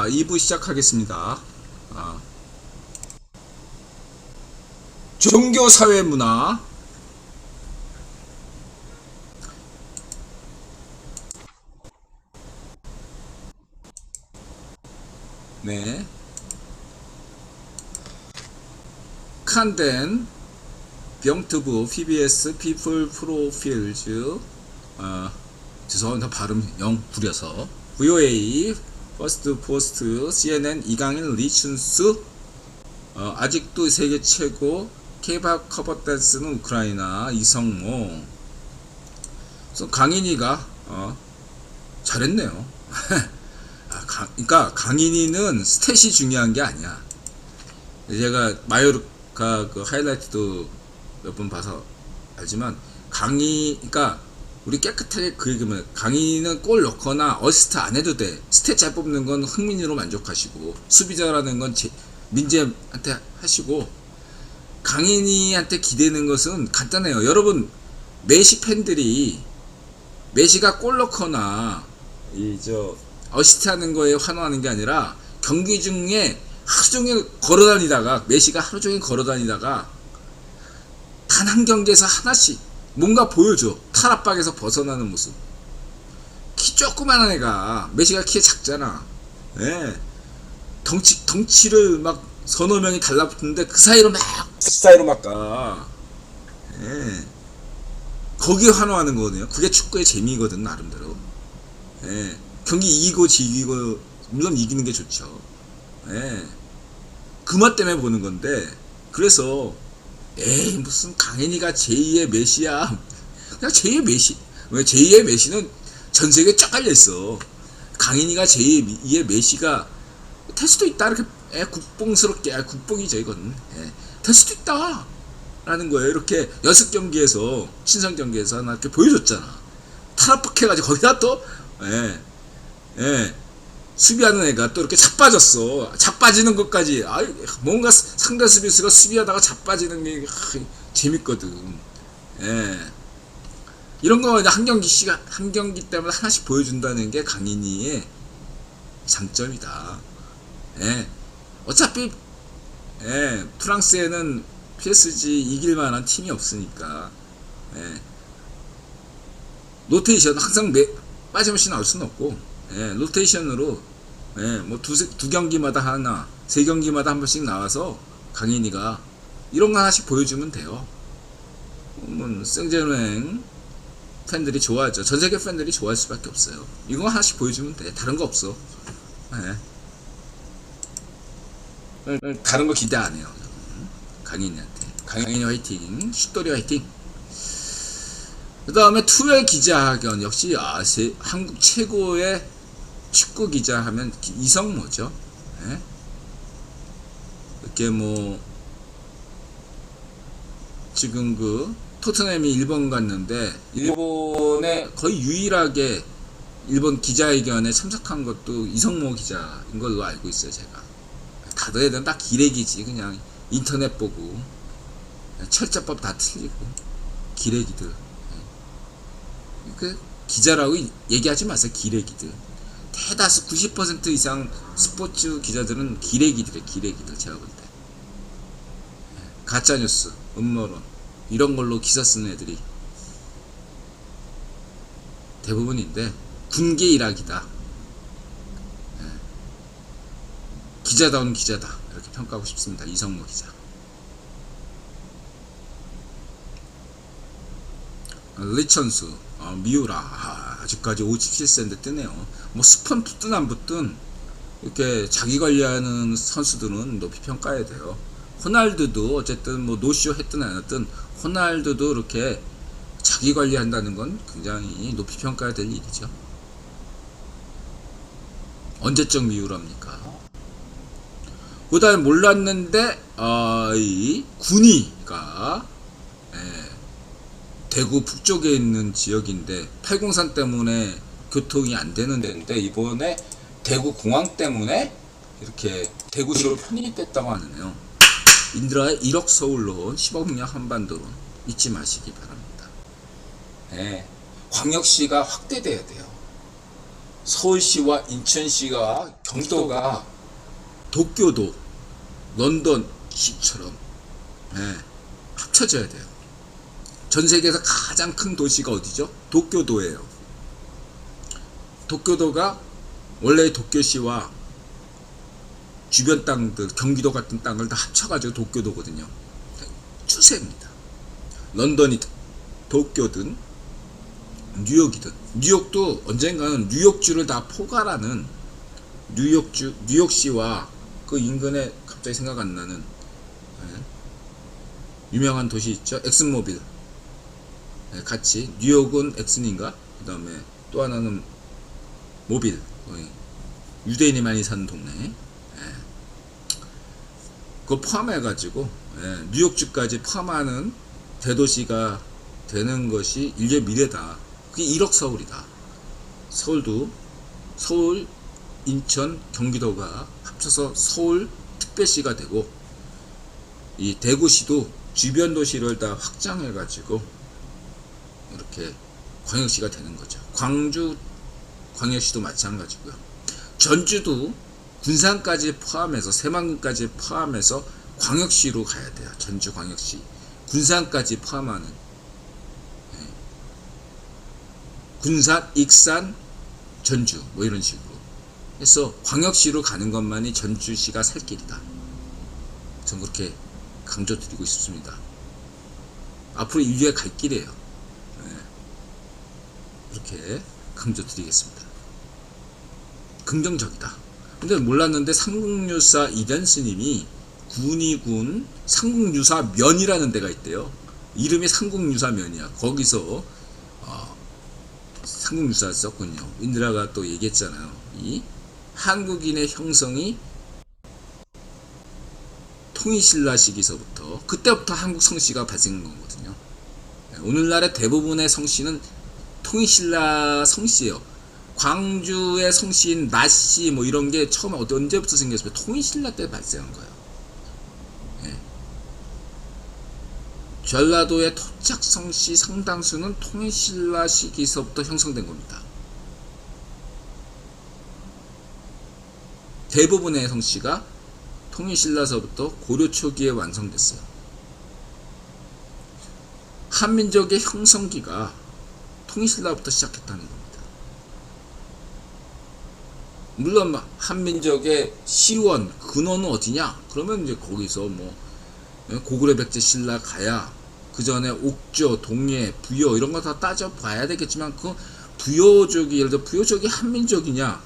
자, 2부 시작하겠습니다. 종교 사회 문화. 네. 칸덴 병트부 PBS 피플 프로필즈. 죄송합니다. 발음 영 구려서. VOA 퍼스트 포스트 CNN 이강인 리춘스. 아직도 세계 최고 K-pop 커버 댄스는 우크라이나 이성모. 강인이가 잘했네요. 그러니까 강인이는 스탯이 중요한 게 아니야. 제가 마요르카 그 하이라이트도 몇 번 봐서 알지만 그러니까 우리 깨끗하게 그 얘기면 강인이는 골 넣거나 어시스트 안 해도 돼. 스탯 잘 뽑는 건 흥민이로 만족하시고 수비자라는 건 민재한테 하시고, 강인이한테 기대는 것은 간단해요. 여러분, 메시 팬들이 메시가 골 넣거나 어시스트 하는 거에 환호하는 게 아니라 경기 중에 하루 종일 걸어다니다가 메시가 하루 종일 걸어다니다가 단 한 경기에서 하나씩 뭔가 보여줘. 탈압박에서 벗어나는 모습. 키 조그만한 애가, 메시가 키가 작잖아. 예. 덩치를 막 서너 명이 달라붙는데 그 사이로 막 가. 예. 거기에 환호하는 거거든요. 그게 축구의 재미거든, 나름대로. 예. 경기 이기고 지기고, 물론 이기는 게 좋죠. 예. 그 맛 때문에 보는 건데, 그래서, 무슨 강인이가 제2의 메시야. 그냥 제2의 메시. 왜 제2의 메시는 전 세계에 쫙 깔려있어. 강인이가 제2의 메시가 될 수도 있다. 이렇게 국뽕스럽게, 국뽕이죠, 이건. 될 수도 있다. 라는 거예요. 이렇게 연습 경기에서, 친선 경기에서 하나 이렇게 보여줬잖아. 탈압박해가지고 거기다 또, 수비하는 애가 또 이렇게 자빠졌어. 자빠지는 것까지. 뭔가 상대 수비수가 수비하다가 자빠지는 게 재밌거든. 이런 거 한 경기 때마다 하나씩 보여준다는 게 강인이의 장점이다. 어차피 프랑스에는 PSG 이길 만한 팀이 없으니까 로테이션 항상 빠짐없이 나올 수는 없고, 로테이션으로 뭐 두 경기마다 하나, 세 경기마다 한 번씩 나와서 강인이가 이런 거 하나씩 보여주면 돼요. 생제노행 팬들이 좋아하죠. 전 세계 팬들이 좋아할 수밖에 없어요. 이거 하나씩 보여주면 돼. 다른 거 없어. 다른 거 기대 안 해요. 강인이한테. 강인이 화이팅. 슛돌이 화이팅. 그 다음에 투엘 기자회견. 역시 한국 최고의 축구 기자 하면 이성모죠. 이렇게 지금 토트넘이 일본 갔는데, 일본에 거의 유일하게 일본 기자회견에 참석한 것도 이성모 기자인 걸로 알고 있어요, 제가. 다들 애들은 다 기레기지. 그냥 인터넷 보고 철자법 다 틀리고 기레기들. 그 기자라고 얘기하지 마세요. 기레기들. 대다수 90% 이상 스포츠 기자들은 기레기들이에요. 기레기들. 제가 볼 때 가짜뉴스, 음모론 이런 걸로 기사 쓰는 애들이 대부분인데, 군계 일학이다. 기자다운 기자다. 이렇게 평가하고 싶습니다. 이성모 기자. 리천수, 미우라. 아직까지 57세인데 뜨네요. 스폰 붙든 안 붙든 이렇게 자기 관리하는 선수들은 높이 평가해야 돼요. 호날두도 어쨌든 노쇼 했든 안 했든 호날두도 이렇게 자기 관리한다는 건 굉장히 높이 평가해야 될 일이죠. 언제적 미우랍니까? 그 다음에 몰랐는데 이 군위가 대구 북쪽에 있는 지역인데 803 때문에 교통이 안 되는 데인데, 이번에 대구 공항 때문에 이렇게 대구시로 편입됐다고 하네요. 인드라의 1억 서울론, 10억령 한반도론 잊지 마시기 바랍니다. 광역시가 확대돼야 돼요. 서울시와 인천시가 경기도가 도쿄도, 런던시처럼 합쳐져야 돼요. 전 세계에서 가장 큰 도시가 어디죠? 도쿄도예요. 도쿄도가 원래 도쿄시와 주변 땅들, 경기도 같은 땅을 다 합쳐가지고 도쿄도거든요. 추세입니다. 런던이 도쿄든 뉴욕이든, 뉴욕도 언젠가는 뉴욕주를 다 포괄하는 뉴욕시와 그 인근에 갑자기 생각 안 나는 유명한 도시 있죠. 엑슨모빌. 같이 뉴욕은 엑슨인가? 그 다음에 또 하나는 모빌. 유대인이 많이 사는 동네. 그거 포함해가지고 뉴욕주까지 포함하는 대도시가 되는 것이 인류의 미래다. 그게 1억 서울이다. 서울도 서울, 인천, 경기도가 합쳐서 서울 특별시가 되고, 이 대구시도 주변 도시를 다 확장해가지고 이렇게 광역시가 되는 거죠. 광주 광역시도 마찬가지고요. 전주도 군산까지 포함해서 새만금까지 포함해서 광역시로 가야 돼요. 전주 광역시. 군산까지 포함하는 군산, 익산, 전주 뭐 이런 식으로 해서 광역시로 가는 것만이 전주시가 살 길이다. 전 그렇게 강조드리고 싶습니다. 앞으로 인류의 갈 길이에요. 이렇게 강조드리겠습니다. 긍정적이다. 근데 몰랐는데 삼국유사 이련 스님이 군이군 삼국유사면이라는 데가 있대요. 이름이 삼국유사면이야. 거기서 삼국유사 썼군요. 인드라가 또 얘기했잖아요. 이 한국인의 형성이 통일신라 시기서부터, 그때부터 한국 성씨가 발생한 거거든요. 오늘날의 대부분의 성씨는 통일신라 성씨예요. 광주의 성씨인 나씨 뭐 이런 게 처음에 언제부터 생겼어요? 통일신라 때 발생한 거예요. 전라도의 토착 성씨 상당수는 통일신라 시기서부터 형성된 겁니다. 대부분의 성씨가 통일신라서부터 고려 초기에 완성됐어요. 한민족의 형성기가 통일신라부터 시작했다는 겁니다. 물론 한민족의 시원, 근원은 어디냐? 그러면 이제 거기서 뭐 고구려 백제 신라 가야, 그 전에 옥조, 동해, 부여 이런 거 다 따져봐야 되겠지만, 그 부여족이, 예를 들어 부여족이 한민족이냐?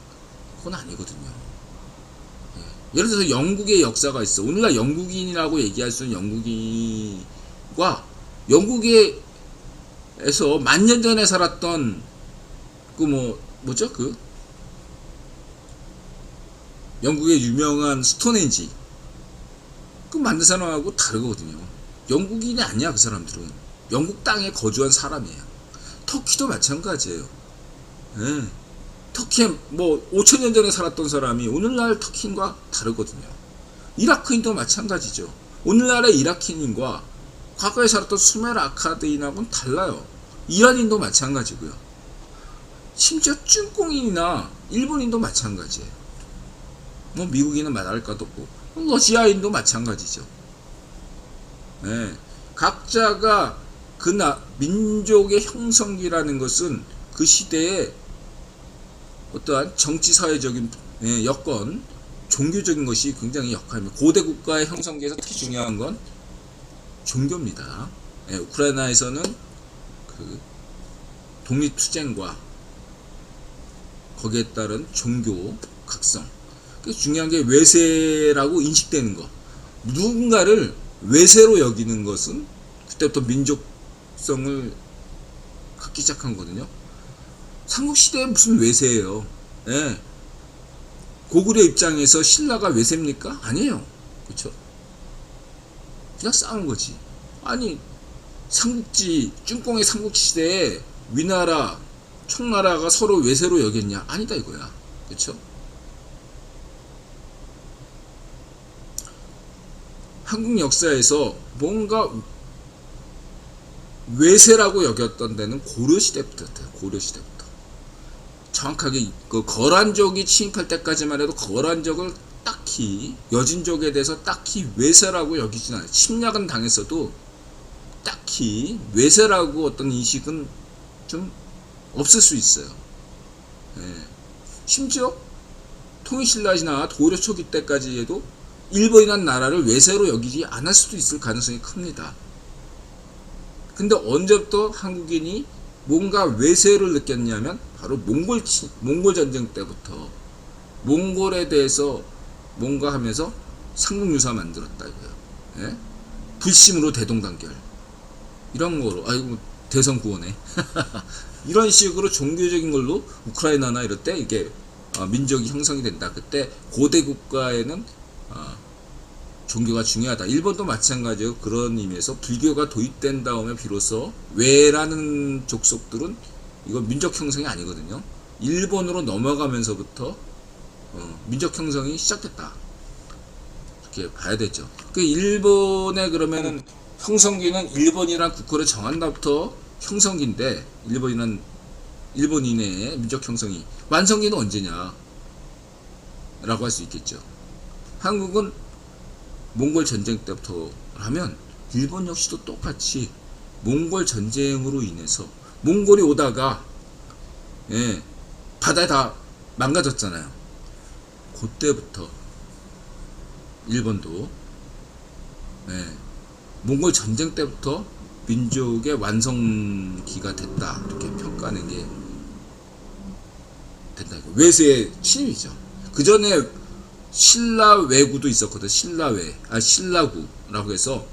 그건 아니거든요. 예를 들어서 영국의 역사가 있어. 오늘날 영국인이라고 얘기할 수 있는 영국인과 영국에서 만년 전에 살았던 뭐죠? 영국의 유명한 스톤헨지, 그 만든 사람하고 다르거든요. 영국인이 아니야. 그 사람들은 영국 땅에 거주한 사람이에요. 터키도 마찬가지예요. 터키에 5,000년 전에 살았던 사람이 오늘날 터키인과 다르거든요. 이라크인도 마찬가지죠. 오늘날의 이라크인과 과거에 살았던 수메르 아카드인하고는 달라요. 이란인도 마찬가지고요. 심지어 쭝공인이나 일본인도 마찬가지예요. 미국인은 말할 것도 없고, 러시아인도 마찬가지죠. 각자가 민족의 형성기라는 것은 그 시대에 어떠한 정치 사회적인 여건, 종교적인 것이 굉장히 역할입니다. 고대 국가의 형성기에서 특히 중요한 건 종교입니다. 우크라이나에서는 그 독립투쟁과 거기에 따른 종교 각성, 중요한 게 외세라고 인식되는 것. 누군가를 외세로 여기는 것은 그때부터 민족성을 갖기 시작한 거거든요. 삼국시대에 무슨 외세예요. 고구려 입장에서 신라가 외세입니까? 아니에요. 그렇죠? 그냥 싸운 거지. 아니, 삼국지, 쭝공의 삼국시대에 위나라, 총나라가 서로 외세로 여겼냐? 아니다 이거야. 그렇죠? 한국 역사에서 뭔가 외세라고 여겼던 데는 고려시대부터였대요. 고려시대부터. 정확하게 그 거란족이 침입할 때까지만 해도 거란족을 딱히 여진족에 대해서 딱히 외세라고 여기진 않아요. 침략은 당했어도 딱히 외세라고 어떤 인식은 좀 없을 수 있어요. 예. 심지어 통일신라시나 고려 초기 때까지 해도 일본이란 나라를 외세로 여기지 않을 수도 있을 가능성이 큽니다. 근데 언제부터 한국인이 뭔가 외세를 느꼈냐면 바로 몽골 전쟁 때부터 몽골에 대해서 뭔가 하면서 삼국유사 만들었다 이거예요. 예? 불심으로 대동단결 이런 거로 아이고 대선 구원해 이런 식으로 종교적인 걸로 우크라이나나 이럴 때 이게 민족이 형성이 된다. 그때 고대 국가에는 종교가 중요하다. 일본도 마찬가지로 그런 의미에서 불교가 도입된 다음에 비로소 외라는 족속들은 이거 민족 형성이 아니거든요. 일본으로 넘어가면서부터 민족 형성이 시작됐다. 이렇게 봐야 되죠. 그 일본의 그러면은 형성기는 일본이란 국호를 정한다부터 형성기인데 일본인의 민족 형성이 완성기는 언제냐? 라고 할 수 있겠죠. 한국은 몽골 전쟁 때부터 하면 일본 역시도 똑같이 몽골 전쟁으로 인해서 몽골이 오다가 바다에 다 망가졌잖아요. 그때부터 일본도 몽골 전쟁 때부터 민족의 완성기가 됐다 이렇게 평가하는 게 된다. 외세의 침입이죠. 그 전에 신라외구도 있었거든. 신라구라고 해서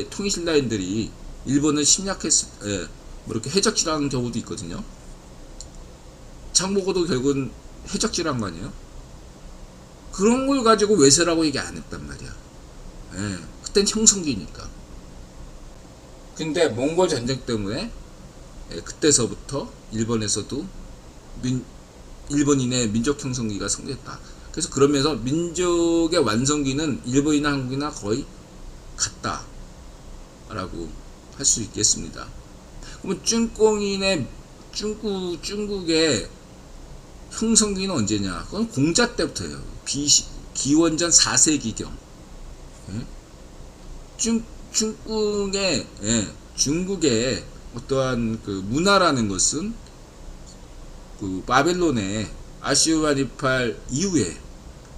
통일신라인들이 일본을 침략했을 뭐 이렇게 해적질하는 경우도 있거든요. 장보고도 결국은 해적질한 거 아니에요? 그런 걸 가지고 외세라고 얘기 안 했단 말이야. 그땐 형성기니까. 근데 몽골 전쟁 때문에 그때서부터 일본에서도 일본인의 민족 형성기가 성립했다. 그래서 그러면서 민족의 완성기는 일본이나 한국이나 거의 같다라고 할 수 있겠습니다. 그러면 중국의 형성기는 언제냐? 그건 공자 때부터예요. 기원전 4세기경. 중국의 어떠한 그 문화라는 것은 그 바벨론의 아슈르바니팔 이후에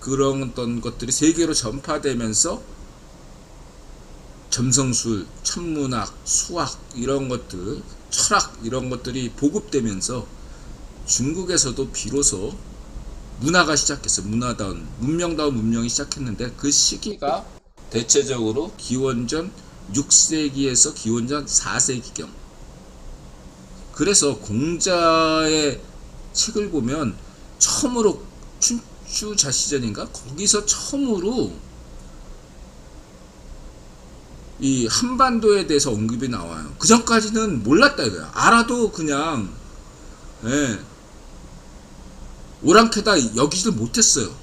그런 어떤 것들이 세계로 전파되면서 점성술, 천문학, 수학 이런 것들, 철학 이런 것들이 보급되면서 중국에서도 비로소 문화가 시작했어요. 문명다운 문명이 시작했는데 그 시기가 대체적으로 기원전 6세기에서 기원전 4세기경. 그래서 공자의 책을 보면 처음으로 춘추자시전인가? 거기서 처음으로 이 한반도에 대해서 언급이 나와요. 그 전까지는 몰랐다 이거야. 알아도 그냥 오랑캐다 여기지도 못했어요.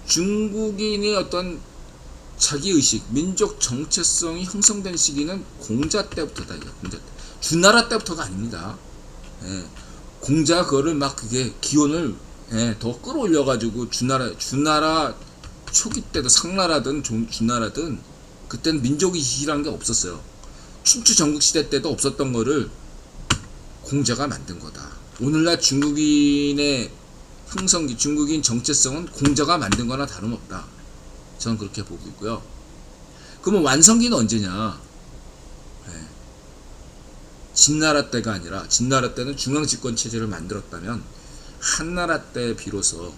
중국인의 어떤 자기의식, 민족 정체성이 형성된 시기는 공자 때부터다. 공자 때. 주나라 때부터가 아닙니다. 공자가 그거를 막 그게 기원을 더 끌어올려가지고 주나라 초기 때도 상나라든 주나라든 그때는 민족의식이라는 게 없었어요. 춘추 전국시대 때도 없었던 거를 공자가 만든 거다. 오늘날 중국인의 형성기, 중국인 정체성은 공자가 만든 거나 다름없다. 저는 그렇게 보고 있고요. 그러면 완성기는 언제냐? 진나라 때가 아니라, 진나라 때는 중앙집권 체제를 만들었다면 한나라 때 비로소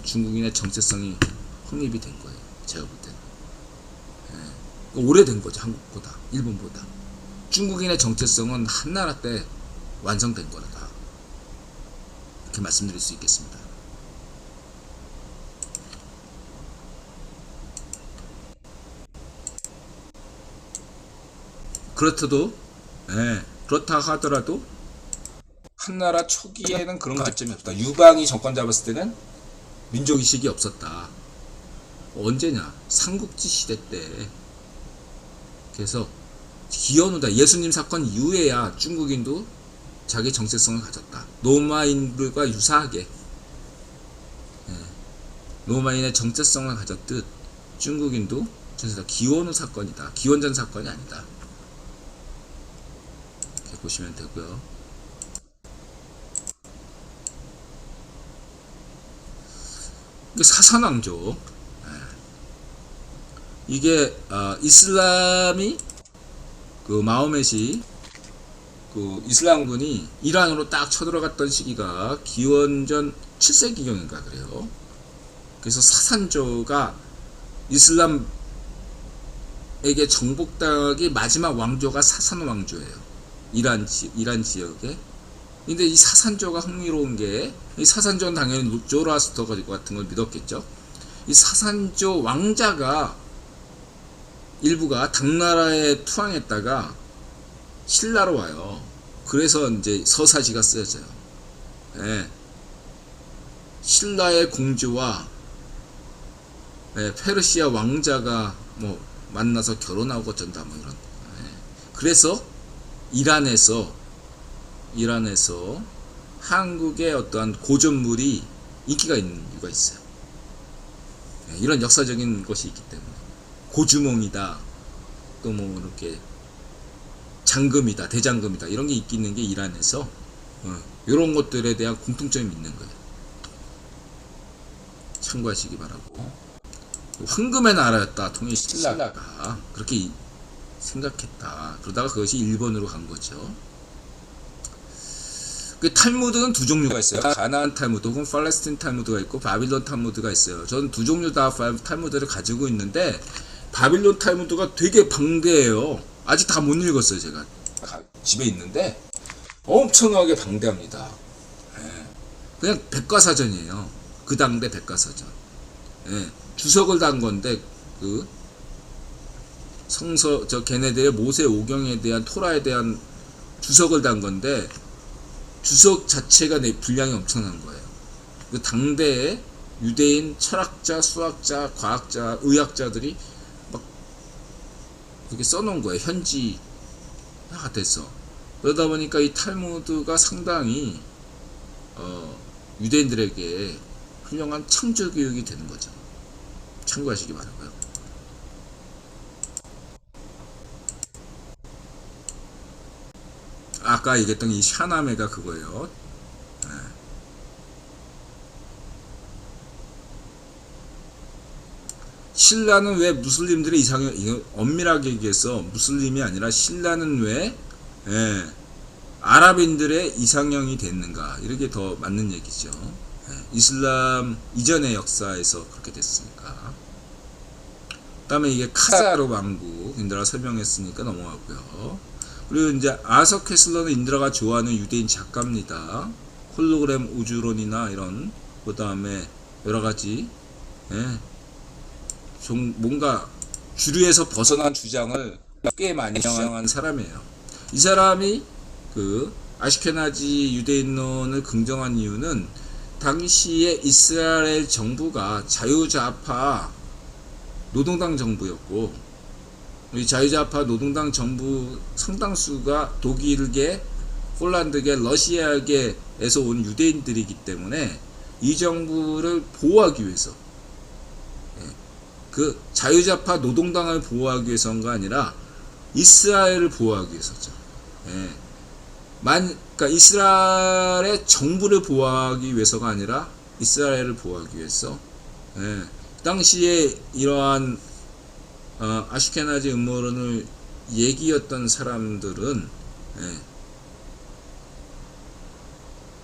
중국인의 정체성이 확립이 된 거예요. 제가 볼 때는. 오래된 거죠. 한국보다, 일본보다. 중국인의 정체성은 한나라 때 완성된 거다. 이렇게 말씀드릴 수 있겠습니다. 그렇다 하더라도 한나라 초기에는 그런 관점이 없다. 유방이 정권 잡았을 때는 민족의식이 없었다. 언제냐? 삼국지 시대 때. 그래서 기원후다. 예수님 사건 이후에야 중국인도 자기 정체성을 가졌다. 로마인들과 유사하게 로마인의 정체성을 가졌듯 중국인도 전세다. 기원후 사건이다. 기원전 사건이 아니다. 이렇게 보시면 되고요. 이게 사산왕조. 이게 이슬람이 그 마호멧이 그 이슬람군이 이란으로 딱 쳐들어갔던 시기가 기원전 7세기경인가 그래요. 그래서 사산조가 이슬람에게 정복당하기 마지막 왕조가 사산 왕조예요. 이란 지역에. 근데 이 사산조가 흥미로운 게, 이 사산조는 당연히 조로아스터 같은 걸 믿었겠죠. 이 사산조 왕자가 일부가 당나라에 투항했다가 신라로 와요. 그래서 이제 서사시가 쓰여져요. 예. 신라의 공주와 페르시아 왕자가 뭐 만나서 결혼하고 어쩐다 뭐 이런. 그래서 이란에서 한국의 어떠한 고전물이 인기가 있는 이유가 있어요. 이런 역사적인 것이 있기 때문에. 고주몽이다, 또 뭐 이렇게 장금이다, 대장금이다 이런 게 있는 게 이란에서 이런 것들에 대한 공통점이 있는 거예요. 참고하시기 바라고. 황금의 나라였다. 통일 신라가 그렇게 생각했다. 그러다가 그것이 일본으로 간 거죠. 그 탈무드는 두 종류가 있어요. 가나안 탈무드 혹은 팔레스틴 탈무드가 있고 바빌론 탈무드가 있어요. 저는 두 종류 다 탈무드를 가지고 있는데 바빌론 탈무드가 되게 방대해요. 아직 다 못 읽었어요. 제가 집에 있는데 엄청나게 방대합니다. 그냥 백과사전이에요. 그 당대 백과사전. 주석을 단 건데 그 성서 걔네들의 모세 오경에 대한 토라에 대한 주석을 단 건데 주석 자체가 분량이 엄청난 거예요. 그 당대에 유대인 철학자, 수학자, 과학자, 의학자들이 막 그렇게 써놓은 거예요. 현지화가 돼서. 그러다 보니까 이 탈무드가 상당히 유대인들에게 훌륭한 창조교육이 되는 거죠. 참고하시기 바라고요. 아까 얘기했던 이 샤나메가 그거예요. 신라는 왜 무슬림들의 이상형, 이거 엄밀하게 얘기해서 무슬림이 아니라 신라는 왜 아랍인들의 이상형이 됐는가, 이렇게 더 맞는 얘기죠. 이슬람 이전의 역사에서 그렇게 됐으니까. 그 다음에 이게 카자르 왕국, 인드라 설명했으니까 넘어가고요. 그리고 이제 아서 캐슬러는 인드라가 좋아하는 유대인 작가입니다. 홀로그램 우주론이나 이런, 그 다음에 여러가지 좀 뭔가 주류에서 벗어난 주장을 꽤 많이 주장한 사람이에요. 이 사람이 그 아시케나지 유대인론을 긍정한 이유는 당시에 이스라엘 정부가 자유좌파 노동당 정부였고, 이 자유좌파 노동당 정부 상당수가 독일계, 폴란드계, 러시아계에서 온 유대인들이기 때문에 이 정부를 보호하기 위해서, 그 자유좌파 노동당을 보호하기 위해서가 아니라 이스라엘을 보호하기 위해서죠. 그러니까 이스라엘의 정부를 보호하기 위해서가 아니라 이스라엘을 보호하기 위해서. 당시에 이러한 아시케나지 음모론을 얘기했던 사람들은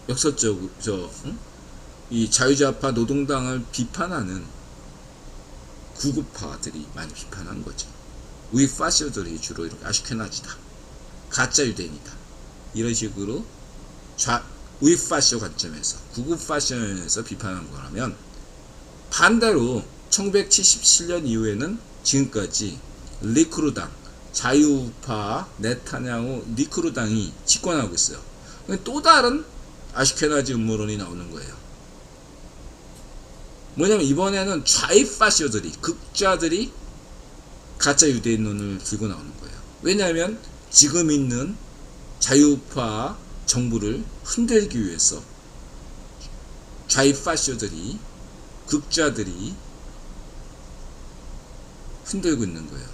역설적으로 이 자유좌파 노동당을 비판하는 구급파들이 많이 비판한 거죠. 위파쇼들이 주로 이렇게 아시케나지다, 가짜 유대인이다, 이런 식으로 위파쇼 관점에서, 구급 파쇼에서 비판한 거라면, 반대로 1977년 이후에는 지금까지 리쿠르당, 자유파 네타냐후 리쿠르당이 집권하고 있어요. 또 다른 아시케나지 음모론이 나오는 거예요. 뭐냐면 이번에는 좌파쇼들이, 극좌들이 가짜 유대인론을 들고 나오는 거예요. 왜냐하면 지금 있는 자유파 정부를 흔들기 위해서 좌익파쇼들이, 극좌들이 흔들고 있는 거예요.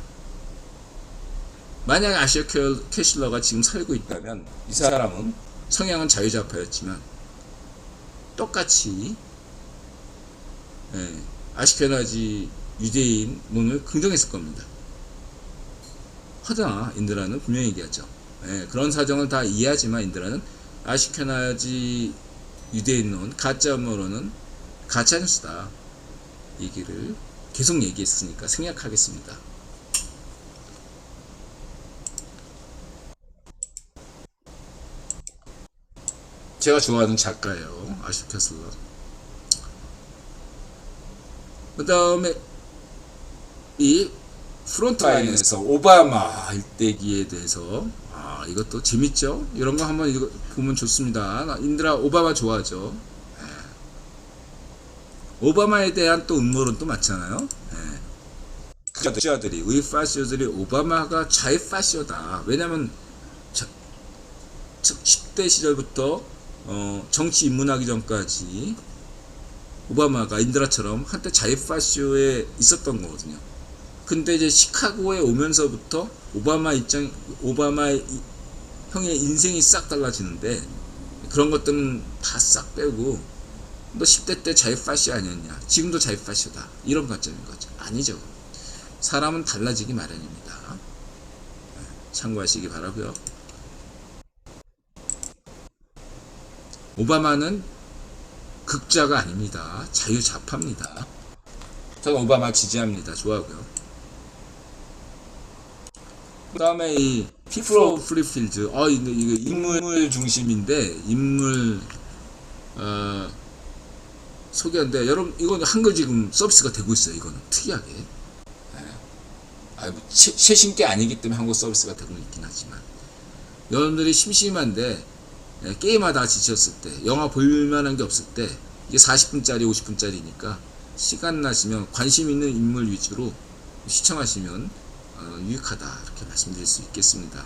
만약 아시아 캐슐러가 지금 살고 있다면 이 사람은 성향은 자유좌파였지만 똑같이 아시케나지 유대인문을 긍정했을 겁니다. 허나 인드라는 분명히 얘기하죠. 그런 사정을 다 이해하지만 인드라는 아시케나지 유대인론, 가짜음으로는 가짜뉴스다 얘기를 계속 얘기했으니까 생략하겠습니다. 제가 좋아하는 작가예요. 아시아 캐슬러. 그 다음에 이 프론트라인에서 오바마 일대기에 대해서 이것도 재밌죠? 이런 거 한번 이거 보면 좋습니다. 인드라 오바마 좋아하죠? 오바마에 대한 또 음모론도 많잖아요. 파시오들이, 의파시오들이 오바마가 좌익파시오다. 왜냐면 10대 시절부터 정치 입문하기 전까지 오바마가 인드라처럼 한때 좌익파시오에 있었던 거거든요. 근데 이제 시카고에 오면서부터 오바마의 형의 인생이 싹 달라지는데 그런 것들은 다 싹 빼고 너 10대 때 좌익파시오 아니었냐? 지금도 좌익파시오다. 이런 관점인 거죠. 아니죠. 사람은 달라지기 마련입니다. 참고하시기 바라고요. 오바마는 극좌가 아닙니다. 자유좌파입니다. 저는 오바마 지지합니다. 좋아하고요. 그 다음에 이 People of Freefield. 이거 인물 중심인데 인물 소개인데 여러분 이건 한글 지금 서비스가 되고 있어요. 이거는 특이하게. 최신 게 아니기 때문에 한국 서비스가 되고 있긴 하지만 여러분들이 심심한데 게임하다 지쳤을 때 영화 볼만한 게 없을 때 이게 40분짜리 50분짜리니까 시간 나시면 관심 있는 인물 위주로 시청하시면 유익하다 이렇게 말씀드릴 수 있겠습니다.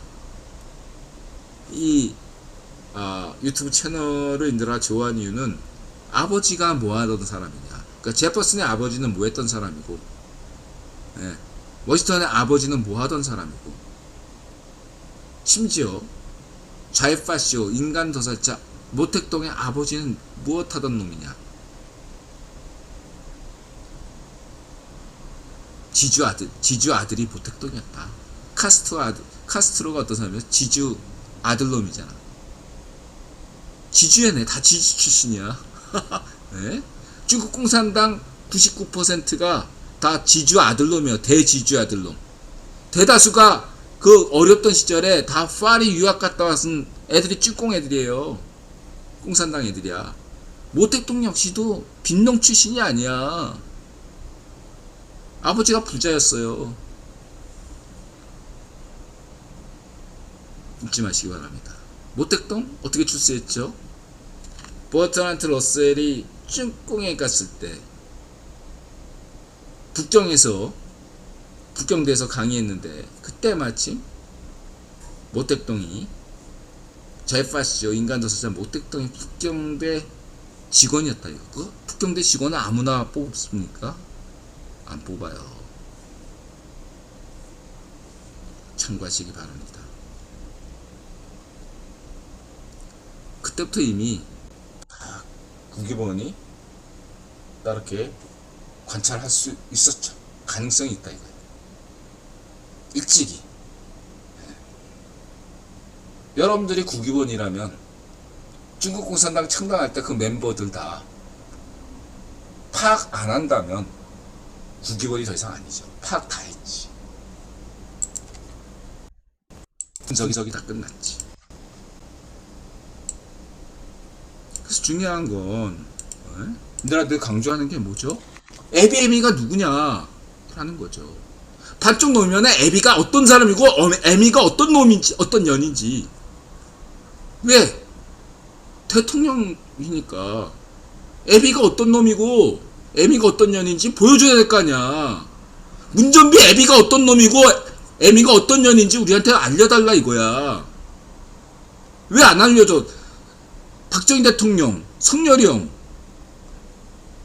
이 유튜브 채널을 인드라 좋아하는 이유는 아버지가 뭐 하던 사람이냐. 그러니까 제퍼슨의 아버지는 뭐 했던 사람이고 워싱턴의 아버지는 뭐 하던 사람이고 심지어 좌익파시오 인간 도살자 모택동의 아버지는 무엇 하던 놈이냐. 지주 아들이 모택동이었다. 카스트로가 어떤 사람이야? 지주 아들놈이잖아. 지주애네. 다 지주 출신이야. 네? 중국 공산당 99%가 다 지주 아들놈이에요. 대지주 아들놈. 대다수가 그 어렵던 시절에 다 파리 유학 갔다 왔은 애들이 쭈꽁 애들이에요. 공산당 애들이야. 모택동 역시도 빈농 출신이 아니야. 아버지가 부자였어요. 잊지 마시기 바랍니다. 모택동 어떻게 출세했죠? 버트란트 러셀이 쭈꽁에 갔을 때 북경대에서 강의했는데 그때 마침 모택동이 좌익파시오 인간도살자 모택동이 북경대 직원이었다. 이거 북경대 직원은 아무나 뽑습니까? 안 뽑아요. 참고하시기 바랍니다. 그때부터 이미 국기본이 이렇게 관찰할 수 있었죠. 가능성이 있다 이거예요. 일찍이. 여러분들이 국기본이라면 중국 공산당 창당할 때 그 멤버들 다 파악 안 한다면 국기본이 더 이상 아니죠. 파악 다 했지. 분석이 다 끝났지. 그래서 중요한 건 늘 강조하는 게 뭐죠? 에비가 누구냐 라는 거죠. 반쪽 놓으면 에비가 어떤 사람이고 에미가 어떤 놈인지 어떤 년인지. 왜? 대통령이니까 에비가 어떤 놈이고 에미가 어떤 년인지 보여줘야 될 거 아니야. 문전비 에비가 어떤 놈이고 에미가 어떤 년인지 우리한테 알려달라 이거야. 왜 안 알려줘? 박정희 대통령, 성렬이 형,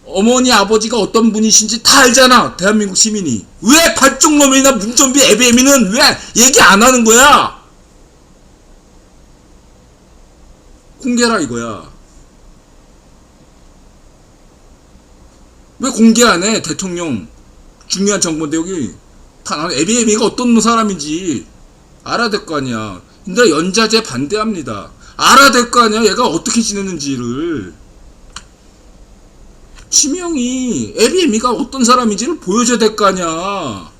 어머니 아버지가 어떤 분이신지 다 알잖아. 대한민국 시민이. 왜 발종놈이나 문전비 애비애미는 왜 얘기 안 하는 거야? 공개라 이거야. 왜 공개 안 해? 대통령 중요한 정보인데 여기 다 나는 애비애미가 어떤 사람인지 알아야 될 거 아니야. 근데 연자제 반대합니다. 알아야 될 거 아니야. 얘가 어떻게 지내는지를. 치명이 애비애미가 어떤 사람인지를 보여줘야 될 거 아니야.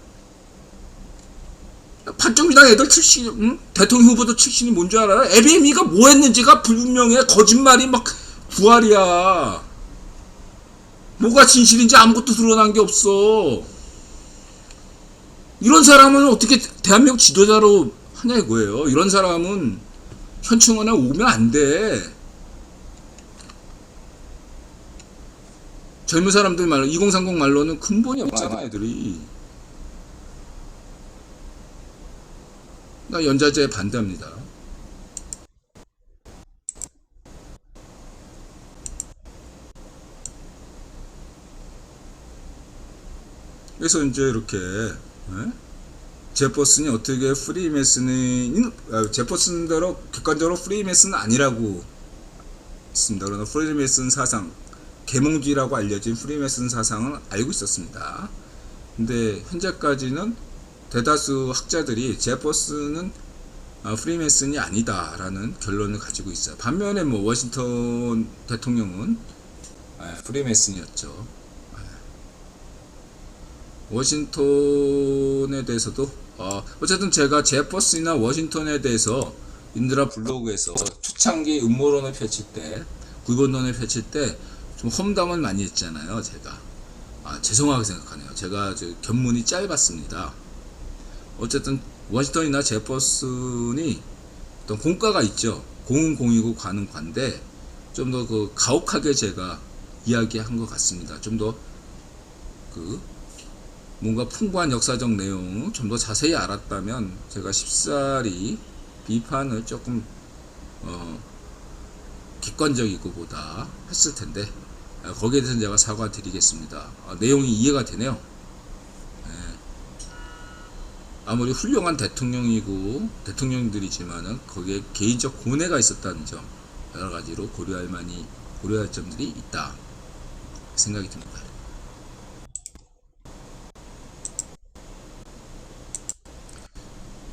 반정민당 애들 출신, 응? 대통령 후보도 출신이 뭔지 알아요? 애비애미가 뭐 했는지가 불분명해. 거짓말이 막 부활이야. 뭐가 진실인지 아무것도 드러난 게 없어. 이런 사람은 어떻게 대한민국 지도자로 하냐 이거예요. 이런 사람은 현충원에 오면 안 돼. 젊은 사람들 말로 2030 말로는 근본이 없잖아 애들이. 나 연자제에 반대합니다. 그래서 이제 이렇게 제퍼슨이 어떻게 프리메슨이 제퍼슨대로 객관적으로 프리메슨은 아니라고 했습니다. 그러나 프리메슨 사상, 계몽주의라고 알려진 프리메슨 사상은 알고 있었습니다. 근데 현재까지는 대다수 학자들이 제퍼슨은 프리메슨이 아니다라는 결론을 가지고 있어요. 반면에 뭐 워싱턴 대통령은 프리메슨이었죠. 워싱턴에 대해서도 어쨌든 제가 제퍼슨이나 워싱턴에 대해서 인드라 블로그에서 초창기 음모론을 펼칠 때, 구본론을 펼칠 때 좀 험담을 많이 했잖아요. 제가 죄송하게 생각하네요. 제가 견문이 짧았습니다. 어쨌든 워싱턴이나 제퍼슨이 어떤 공과가 있죠. 공은 공이고 과는 과인데 좀 더 그 가혹하게 제가 이야기한 것 같습니다. 좀 더 그 뭔가 풍부한 역사적 내용을 좀 더 자세히 알았다면 제가 쉽사리 비판을 조금 객관적이고 보다 했을 텐데 거기에 대해서는 제가 사과드리겠습니다. 내용이 이해가 되네요. 아무리 훌륭한 대통령들이지만은 거기에 개인적 고뇌가 있었다는 점, 여러 가지로 고려할 점들이 있다 생각이 듭니다.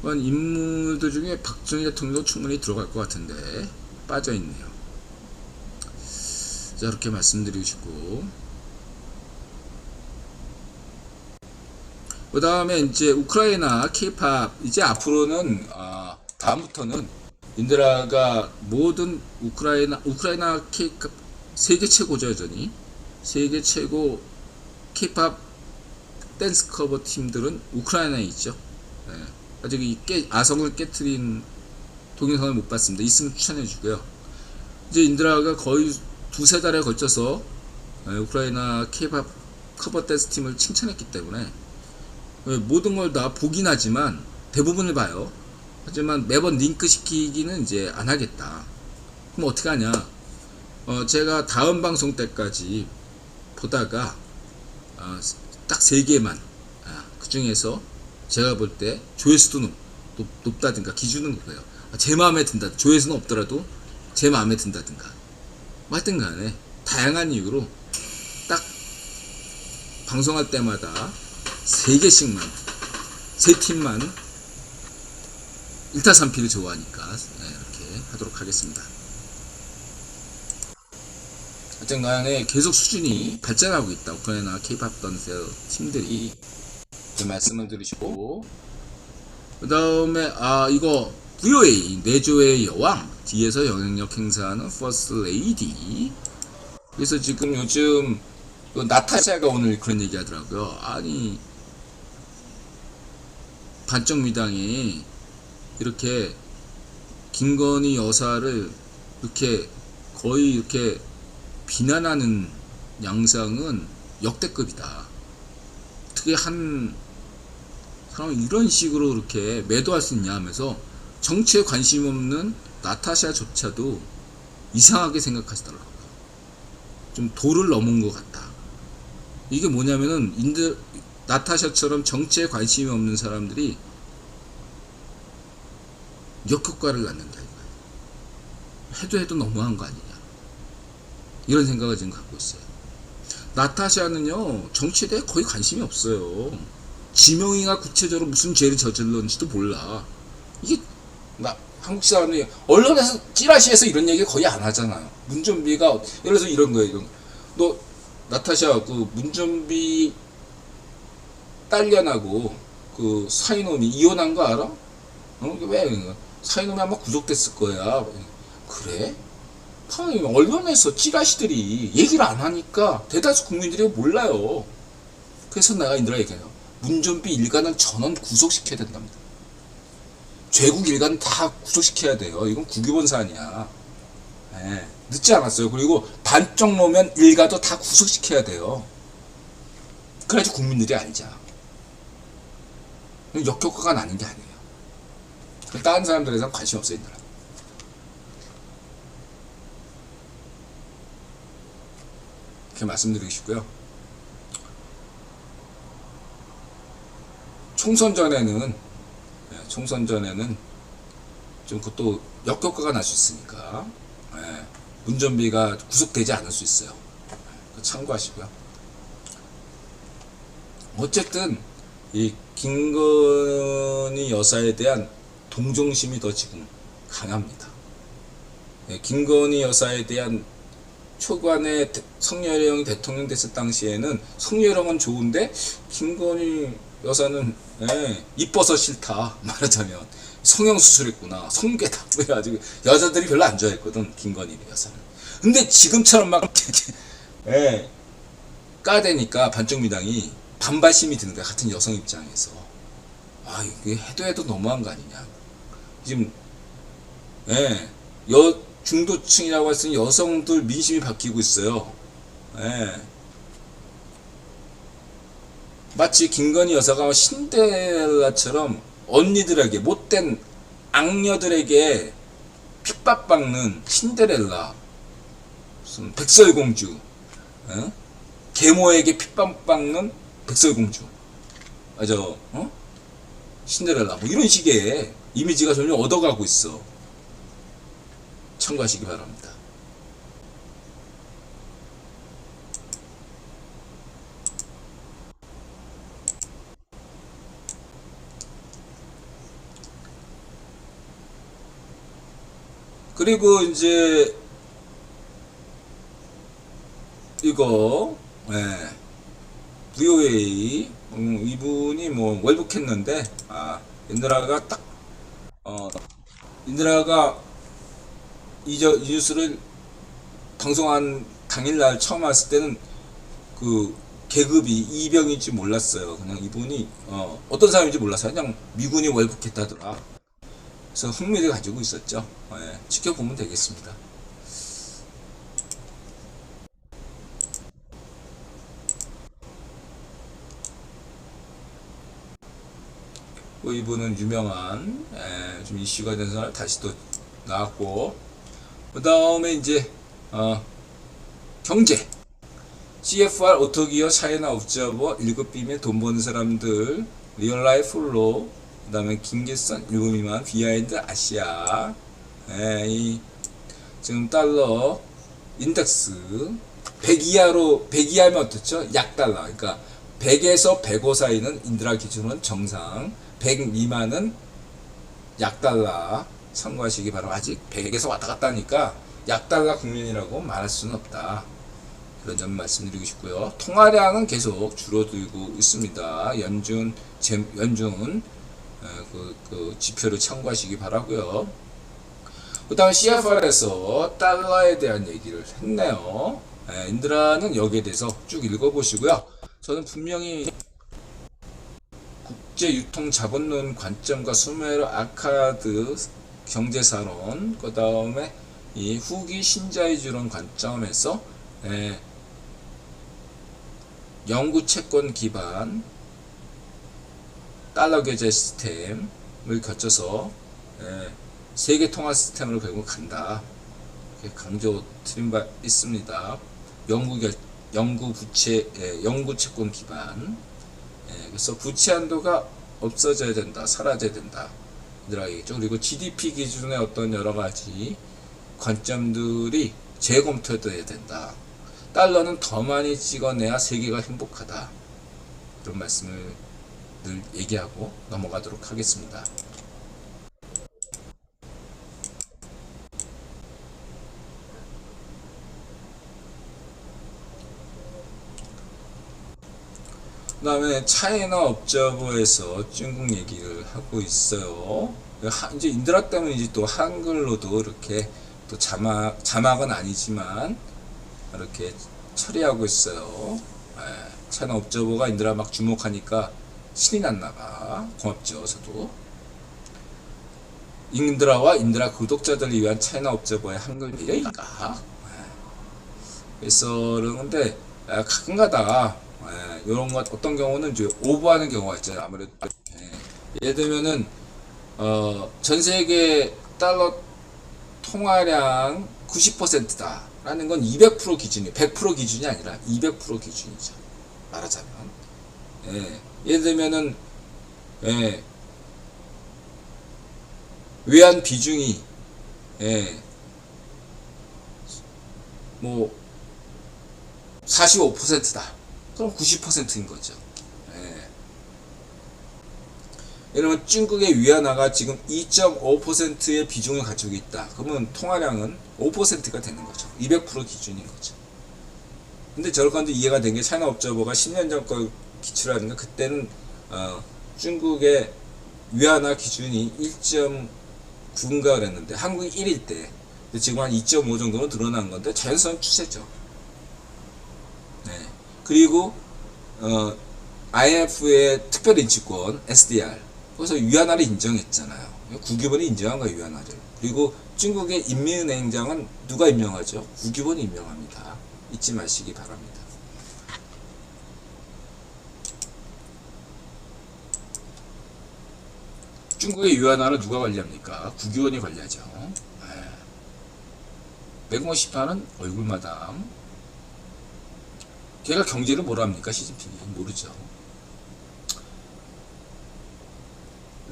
이번 인물들 중에 박정희 대통령도 충분히 들어갈 것 같은데 빠져있네요. 자, 이렇게 말씀드리고 싶고, 그 다음에 이제 우크라이나 케이팝, 이제 앞으로는 다음부터는 인드라가 모든 우크라이나 케이팝 세계 최고죠. 여전히 세계 최고 케이팝 댄스 커버 팀들은 우크라이나에 있죠. 아직 아성을 깨트린 동영상을 못 봤습니다. 있으면 추천해 주고요. 이제 인드라가 거의 두세 달에 걸쳐서 우크라이나 케이팝 커버 댄스 팀을 칭찬했기 때문에 모든 걸 다 보긴 하지만 대부분을 봐요. 하지만 매번 링크 시키기는 이제 안 하겠다. 그럼 어떻게 하냐? 제가 다음 방송 때까지 보다가 딱 3개만 그 중에서 제가 볼 때 조회수도 높다든가 기준은 그거예요. 제 마음에 든다. 조회수는 없더라도 제 마음에 든다든가 뭐 하여튼 간에 다양한 이유로 딱 방송할 때마다 3개씩만 3팀만 1타 3피를 좋아하니까 이렇게 하도록 하겠습니다. 하여튼 간에 계속 수준이 발전하고 있다. 우크라이나 케이팝 댄스 팀들이 말씀을 드리시고, 그 다음에 이거 VOA 내조의 여왕 뒤에서 영향력 행사하는 퍼스트 레이디. 그래서 지금 요즘 나타샤가 오늘 그런 얘기 하더라고요. 아니 반정미당이 이렇게 김건희 여사를 이렇게 거의 이렇게 비난하는 양상은 역대급이다. 특히 한 그럼 이런 식으로 그렇게 매도할 수 있냐 하면서 정치에 관심 없는 나타샤조차도 이상하게 생각하시더라고요. 좀 도를 넘은 것 같다. 이게 뭐냐면은 나타샤처럼 정치에 관심이 없는 사람들이 역효과를 낳는다 이거예요. 해도 너무한 거 아니냐, 이런 생각을 지금 갖고 있어요. 나타샤는요 정치에 대해 거의 관심이 없어요. 지명이가 구체적으로 무슨 죄를 저질렀는지도 몰라. 이게 한국 사람들이 언론에서 찌라시에서 이런 얘기 거의 안 하잖아요. 문준비가 예를 들어서 이런 거예요. 이런 거. 너 나타샤 그 문준비 딸년하고 그 사이놈이 이혼한 거 알아? 왜? 사이놈이 아마 구속됐을 거야. 그래? 언론에서 찌라시들이 얘기를 안 하니까 대다수 국민들이 몰라요. 그래서 내가 인들아 얘기해요. 문준비 일가는 전원 구속시켜야 된답니다. 죄국 일가는 다 구속시켜야 돼요. 이건 국유본 사안이야. 네, 늦지 않았어요. 그리고 반쪽 놓으면 일가도 다 구속시켜야 돼요. 그래야지 국민들이 알자. 역효과가 나는 게 아니에요. 다른 사람들에선 관심 없어요. 인들아. 이렇게 말씀드리고 싶고요. 총선 전에는 좀 그것도 역효과가 날 수 있으니까 문준비가 구속되지 않을 수 있어요. 참고하시고요. 어쨌든 이 김건희 여사에 대한 동정심이 더 지금 강합니다. 김건희 여사에 대한 초반에 성여령 대통령 됐을 당시에는 성여령은 좋은데 김건희 여사는 이뻐서 싫다, 말하자면 성형수술했구나, 성괴다, 그래가지고 여자들이 별로 안 좋아했거든 김건희 여사는. 근데 지금처럼 막 까대니까 반쪽 미당이 반발심이 드는 거야. 같은 여성 입장에서 이게 해도 너무한 거 아니냐. 지금 중도층이라고 했을 때 여성들 민심이 바뀌고 있어요. 마치 김건희 여사가 신데렐라처럼 언니들에게, 못된 악녀들에게 핍박받는 신데렐라, 무슨 백설공주, 계모에게 핍박받는 백설공주, 신데렐라, 뭐 이런 식의 이미지가 점점 얻어가고 있어. 참고하시기 바랍니다. 그리고 이제 이거 VOA 이분이 뭐 월북했는데 인드라가 딱 인드라가 이 뉴스를 방송한 당일날 처음 왔을 때는 그 계급이 이병인지 몰랐어요. 그냥 이분이 어떤 사람인지 몰랐어요. 그냥 미군이 월북했다더라. 그래서 흥미를 가지고 있었죠. 지켜보면 되겠습니다. 이분은 유명한 좀 이슈가 된 사람 다시 또 나왔고, 그 다음에 이제 경제 CFR 오토기어 차이나 옵저버 7비밀 돈 버는 사람들 리얼라이프 플로, 그 다음에 김계선 7 미만 비하인드 아시아, 지금 달러 인덱스 100 이하면 어떻죠? 약달러. 그러니까 100에서 105 사이는 인드라 기준은 정상, 100 미만은 약달러. 참고하시기 바랍니다. 아직 100에서 왔다 갔다 하니까 약달러 국면이라고 말할 수는 없다. 그런 점 말씀드리고 싶고요. 통화량은 계속 줄어들고 있습니다. 연준 그 지표를 참고하시기 바라고요. 그 다음에 CFR에서 달러에 대한 얘기를 했네요. 인드라는 여기에 대해서 쭉 읽어보시고요. 저는 분명히 국제유통자본론 관점과 수메르 아카드 경제사론, 그 다음에 이 후기 신자유주론 관점에서 영구 채권 기반 달러 결제 시스템을 거쳐서 세계 통화 시스템으로 결국 간다. 이렇게 강조 드린 바 있습니다. 영구 채권 기반. 그래서 부채 한도가 없어져야 된다, 사라져야 된다. 얘기죠. 그리고 GDP 기준의 어떤 여러 가지 관점들이 재검토돼야 된다. 달러는 더 많이 찍어내야 세계가 행복하다. 이런 말씀을 늘 얘기하고 넘어가도록 하겠습니다. 그 다음에 차이나 업저버에서 중국 얘기를 하고 있어요. 이제 인드라 때문에 이제 또 한글로도 이렇게 또 자막은 아니지만 이렇게 처리하고 있어요. 차이나 업저버가 인드라 막 주목하니까 신이 났나봐. 고맙죠, 저도. 인드라와 인드라 구독자들을 위한 차이나 업저버의 한글 미래인가? 그래서 그런데 가끔가다 이런 것 어떤 경우는 이제 오버하는 경우가 있잖아요. 아무래도 예를 들면은 전 세계 달러 통화량 90%다 라는 건 200% 기준이 100% 기준이 아니라 200% 기준이죠. 말하자면 예를 들면은 외환 비중이 뭐 45%다. 그럼 90%인 거죠. 이러면 중국의 위안화가 지금 2.5%의 비중을 가지고 있다. 그러면 통화량은 5%가 되는 거죠. 200% 기준인 거죠. 근데 저렇게 이해가 된 게 차이나 업저버가 10년 전 걸 기출하는데 그때는 중국의 위안화 기준이 1.9인가 그랬는데 한국이 1일 때 지금 한 2.5 정도는 늘어난 건데 자연스러운 추세죠. 그리고 IMF의 특별인치권 SDR 거기서 위안화를 인정했잖아요. 국유본이 인정한 거예요, 위안화를. 그리고 중국의 인민은행장은 누가 임명하죠? 국유본이 임명합니다. 잊지 마시기 바랍니다. 중국의 위안화를 누가 관리합니까? 국유본이 관리하죠. 매국노18은 얼굴마담. 걔가 경제를 뭐라 합니까? 시진핑이 모르죠.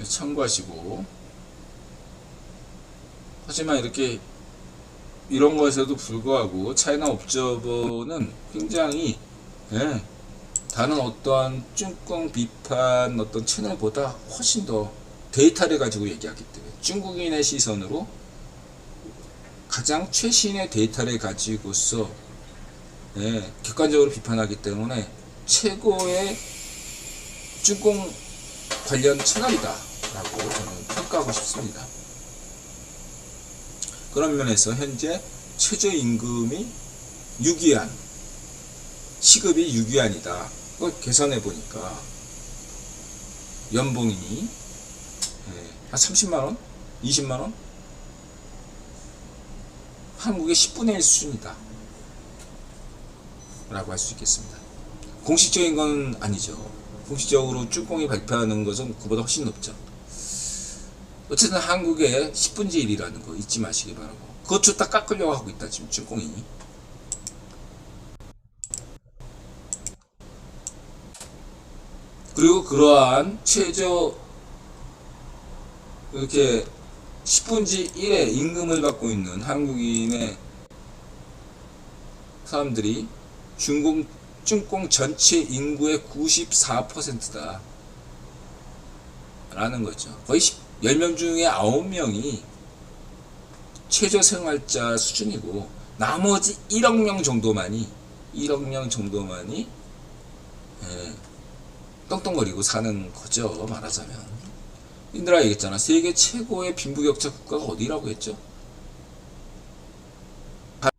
참고하시고. 하지만 이렇게 이런 것에도 불구하고 차이나 옵저버는 굉장히 다른 어떠한 쭈꿍 비판 어떤 채널보다 훨씬 더 데이터를 가지고 얘기하기 때문에 중국인의 시선으로 가장 최신의 데이터를 가지고서 객관적으로 비판하기 때문에 최고의 쭈꿍 관련 채널이다 라고 저는 평가하고 싶습니다. 그런 면에서 현재 최저임금이 6위안 시급이 6위안이다. 그걸 계산해 보니까 연봉이 한 30만원? 20만원? 한국의 10분의 1 수준이다 라고 할 수 있겠습니다. 공식적인 건 아니죠. 공식적으로 쭈꿍이 발표하는 것은 그보다 훨씬 높죠. 어쨌든 한국의 10분의 1이라는 거 잊지 마시기 바라고. 그것도 딱 깎으려고 하고 있다 지금 쭈꿍이. 그리고 그러한 최저 이렇게 10분의 1의 임금을 받고 있는 한국인의 사람들이 쭈꿍 전체 인구의 94%다 라는 거죠. 거의 10명 중에 9명이 최저생활자 수준이고 나머지 1억 명 정도만이 떵떵거리고 사는 거죠. 말하자면 인드라 얘기했잖아. 세계 최고의 빈부격차 국가가 어디라고 했죠?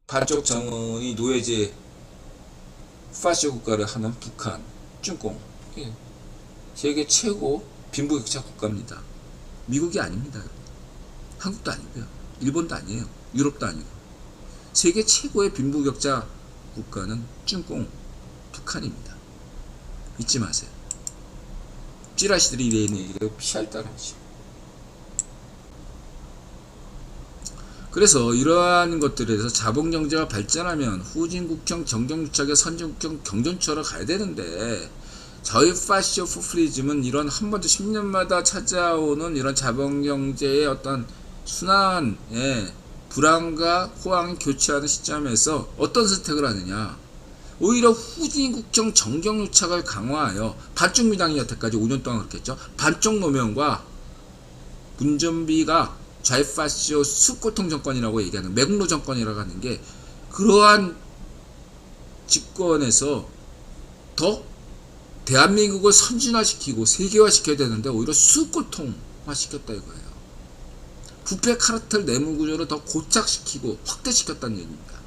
반쪽 정원이 노예제 파쇼 국가를 하는 북한, 쭈꿍. 세계 최고 빈부격차 국가입니다. 미국이 아닙니다. 한국도 아니고요. 일본도 아니에요. 유럽도 아니고. 세계 최고의 빈부격차 국가는 쭈꿍, 북한입니다. 잊지 마세요. 찌라시들이 되어 있는 게 피할 따름이지. 그래서 이러한 것들에서 자본경제가 발전하면 후진국형, 정경유착의 선진국형 경전처럼 가야 되는데, 저희 파시오 포퓰리즘은 이런 한 번도 10년마다 찾아오는 이런 자본경제의 어떤 순환의 불안과 호황이 교차하는 시점에서 어떤 선택을 하느냐, 오히려 후진국형 정경유착을 강화하여 반쪽 미당이 여태까지 5년 동안 그렇게 했죠. 반쪽 노면과 문전비가 좌파시오 수꼬통 정권이라고 얘기하는 매국노 정권이라고 하는 게 그러한 집권에서 더 대한민국을 선진화시키고 세계화시켜야 되는데 오히려 수꼬통화시켰다 이거예요. 부패 카르텔 내무구조를 더 고착시키고 확대시켰다는 얘기입니다.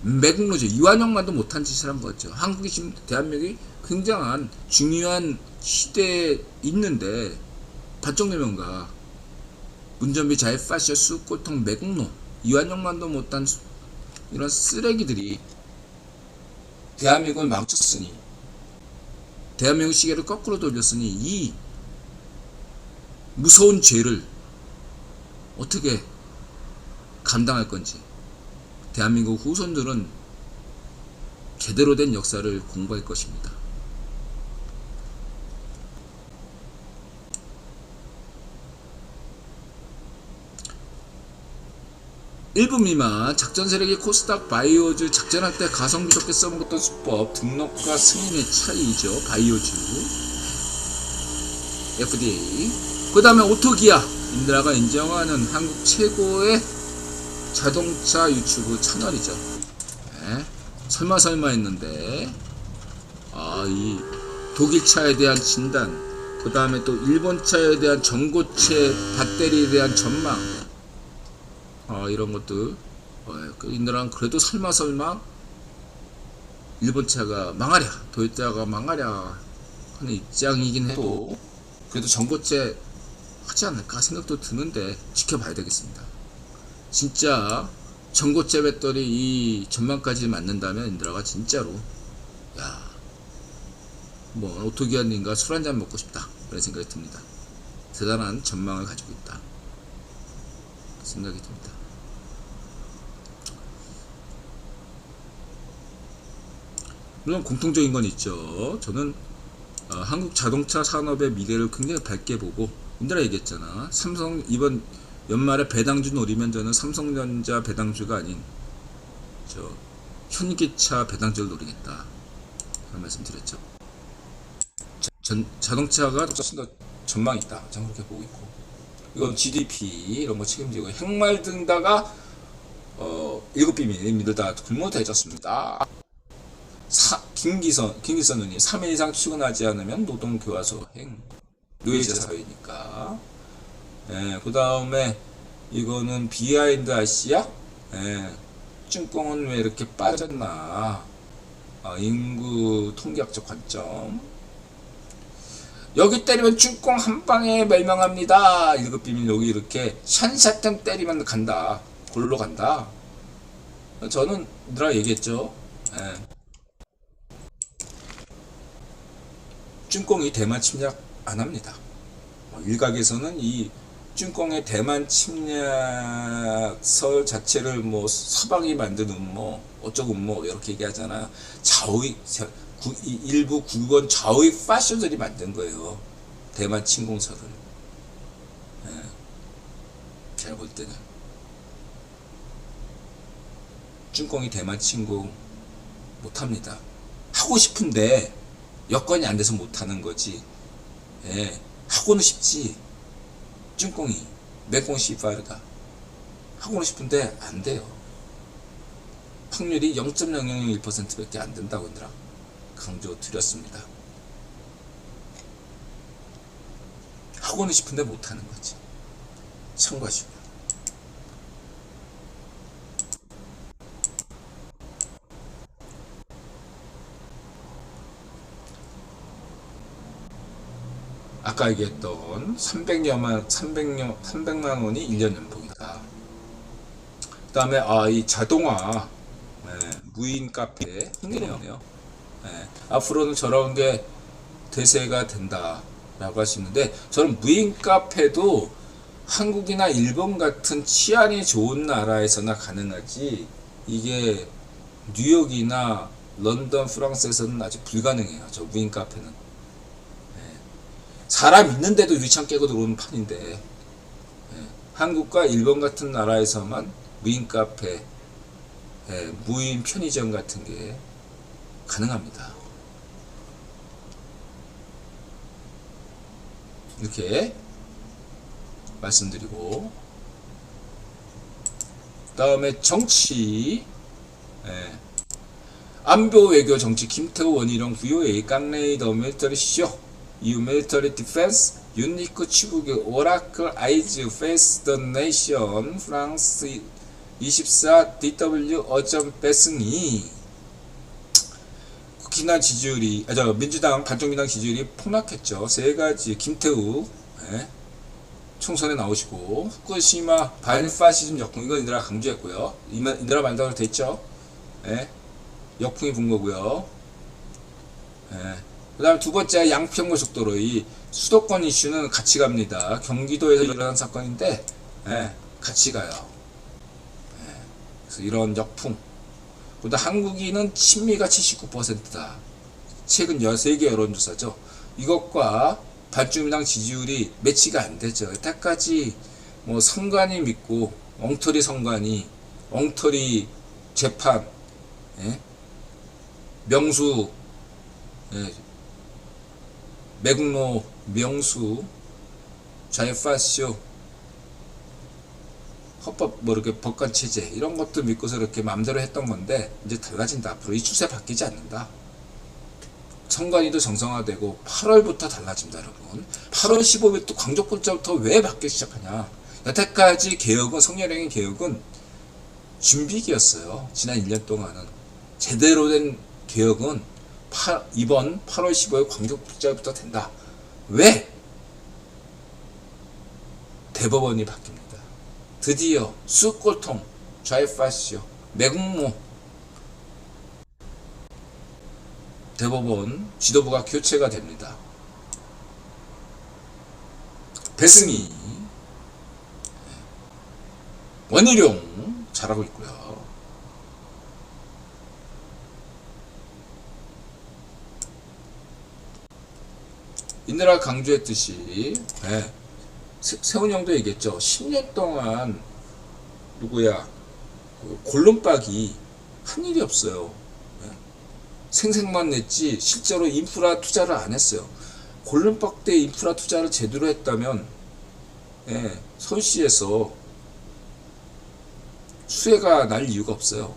매국노죠. 이완용만도 못한 짓을 한 거죠. 한국이 지금 대한민국이 굉장한 중요한 시대에 있는데 반쪽내면과 문전비 자유파시아 수꼬통 매국노 이완용만도 못한 이런 쓰레기들이 대한민국을 망쳤으니, 대한민국 시계를 거꾸로 돌렸으니 이 무서운 죄를 어떻게 감당할 건지 대한민국 후손들은 제대로 된 역사를 공부할 것입니다. 일부 미만 작전 세력이 코스닥 바이오즈 작전할 때 가성비 좋게 써먹었던 수법 등록과 승인의 차이죠. 바이오즈 FDA. 그 다음에 오토기아, 인드라가 인정하는 한국 최고의 자동차 유튜브 채널이죠. 네. 설마 했는데 이 독일 차에 대한 진단, 그 다음에 또 일본 차에 대한 전고체 배터리에 대한 전망, 이런 것들, 인드라는 그래도 설마 일본 차가 망하랴, 도요타가 망하랴 하는 입장이긴 해도 그래도 전고체 하지 않을까 생각도 드는데 지켜봐야 되겠습니다. 진짜 전고체 배터리 이 전망까지 맞는다면 인드라가 진짜로 오토기아님과 술 한잔 먹고 싶다 그런 생각이 듭니다. 대단한 전망을 가지고 있다 생각이 듭니다. 물론 공통적인 건 있죠. 저는 한국 자동차 산업의 미래를 굉장히 밝게 보고, 인드라 얘기했잖아. 삼성 이번 연말에 배당주 노리면 저는 삼성전자 배당주가 아닌 현기차 배당주를 노리겠다 그런 말씀 드렸죠. 자동차가 훨씬 더 전망이 있다 저는 그렇게 보고 있고, 이건 GDP 이런 거 책임지고 핵말 등다가 7비밀 믿을다 굶어 대졌습니다. 김기선 의원이 3일 이상 출근하지 않으면 노동교화소 행, 노예제 사회니까. 그 다음에 이거는 비하인드 아시아? ጭን꽁은 왜 이렇게 빠졌나? 인구 통계학적 관점. 여기 때리면 ጭን꽁 한 방에 멸망합니다. 1급 비밀 여기 이렇게 샨샤템 때리면 간다. 골로 간다. 저는 늘 얘기했죠. ጭን꽁이 대만 침략 안 합니다. 일각에서는 이 ጭን꽁의 대만 침략설 자체를 서방이 만드는 어쩌고 이렇게 얘기하잖아요. 일부 국원 좌우의 파쇼들이 만든 거예요. 대만 침공설을. 제가 볼 때는 ጭን꽁이 대만 침공 못합니다. 하고 싶은데 여건이 안 돼서 못하는 거지. 하고는 싶지. ጭን꽁이 맥공시 빠르다. 하고는 싶은데 안 돼요. 확률이 0.0001%밖에 안 된다고 하더라. 강조 드렸습니다. 하고는 싶은데 못하는 거지. 참고하시고요. 아까 얘기했던 300만 원이 1년 연봉이다. 그 다음에 이 자동화 무인 카페 흥미네요. 앞으로는 저런 게 대세가 된다라고 할 수 있는데, 저는 무인 카페도 한국이나 일본 같은 치안이 좋은 나라에서나 가능하지, 이게 뉴욕이나 런던, 프랑스에서는 아직 불가능해요. 저 무인 카페는. 사람 있는데도 유리창 깨고 들어오는 판인데, 한국과 일본 같은 나라에서만 무인 카페, 무인 편의점 같은 게 가능합니다. 이렇게 말씀드리고, 다음에 정치, 안보 외교 정치 김태우 원희룡 VOA 깡레이 더 밀리터리 쇼 EU 밀리터리 디펜스 유니크 추국의 오라클 아이즈 페이스 더 네이션 프랑스 24 DW 어점 배승이 국힘당 지지율이 민주당 반쪽민당 지지율이 폭락했죠. 세 가지. 김태우 총선에 나오시고, 후쿠시마 반파시즘 역풍, 이건 인드라 강조했고요. 인드라 말다로 됐죠. 역풍이 분 거고요. 그 다음 두 번째 양평고속도로, 이 수도권 이슈는 같이 갑니다. 경기도에서 일어난 사건인데 같이 가요. 그래서 이런 역풍. 그 다음 한국인은 친미가 79%다. 최근 세계 여론조사죠. 이것과 반쪽민당 지지율이 매치가 안 되죠. 여태까지 뭐 선관위 믿고 엉터리 선관위, 엉터리 재판, 명수, 매국노 명수, 좌익파쇼, 헌법 이렇게 법관 체제 이런 것도 믿고서 이렇게 마음대로 했던 건데, 이제 달라진다. 앞으로 이 추세 바뀌지 않는다. 선관위도 정상화되고 8월부터 달라집니다, 여러분. 8월 15일 또 광적불자부터 왜 바뀌기 시작하냐? 여태까지 개혁은, 성렬형의 개혁은 준비기였어요. 지난 1년 동안은. 제대로 된 개혁은 이번 8월 15일 광적불자부터 된다. 왜? 대법원이 바뀝니다. 드디어 수꼴통, 좌익파쇼, 매국노 대법원 지도부가 교체가 됩니다. 배승희, 원희룡 잘하고 있고요. 인드라 강조했듯이 세훈이 형도 얘기했죠. 10년 동안 누구야 골룸박이 한 일이 없어요. 생색만 냈지 실제로 인프라 투자를 안 했어요. 골룸박 때 인프라 투자를 제대로 했다면 서울시에서 수해가 날 이유가 없어요.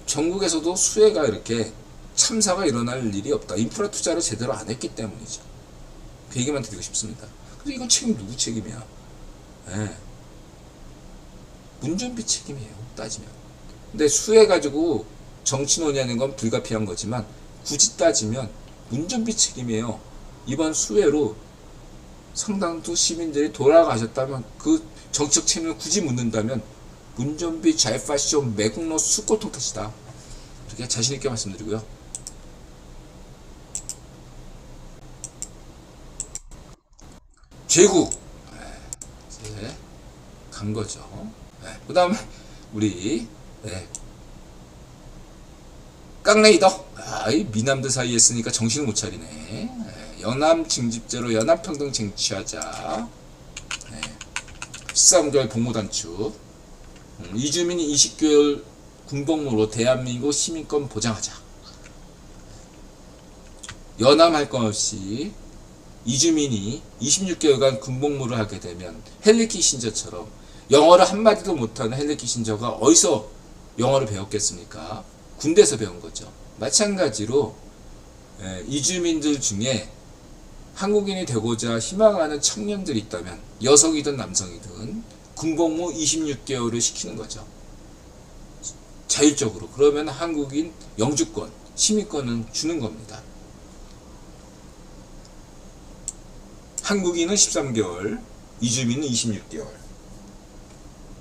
전국에서도 수해가 이렇게 참사가 일어날 일이 없다. 인프라 투자를 제대로 안 했기 때문이죠. 그 얘기만 드리고 싶습니다. 근데 이건 책임 누구 책임이야? 문준비 책임이에요, 따지면. 근데 수해 가지고 정치 논의하는 건 불가피한 거지만, 굳이 따지면 문준비 책임이에요. 이번 수해로 상당수 시민들이 돌아가셨다면, 그 정치적 책임을 굳이 묻는다면 문준비, 좌익파쇼, 매국노 수꼴통 탓이다. 이렇게 자신있게 말씀드리고요. 제국 이제 간 거죠. 그 다음에 우리 깡레이더, 이 미남들 사이에 있으니까 정신을 못 차리네. 연합 징집제로 연합평등 쟁취하자. 13개월 복무 단축. 이주민이 20개월 군복무로 대한민국 시민권 보장하자. 연합할 것 없이 이주민이 26개월간 군복무를 하게 되면 헨리 키신저처럼, 영어를 한마디도 못하는 헨리 키신저가 어디서 영어를 배웠겠습니까? 군대에서 배운 거죠. 마찬가지로 이주민들 중에 한국인이 되고자 희망하는 청년들이 있다면, 여성이든 남성이든 군복무 26개월을 시키는 거죠. 자율적으로. 그러면 한국인 영주권, 시민권은 주는 겁니다. 한국인은 13개월, 이주민은 26개월.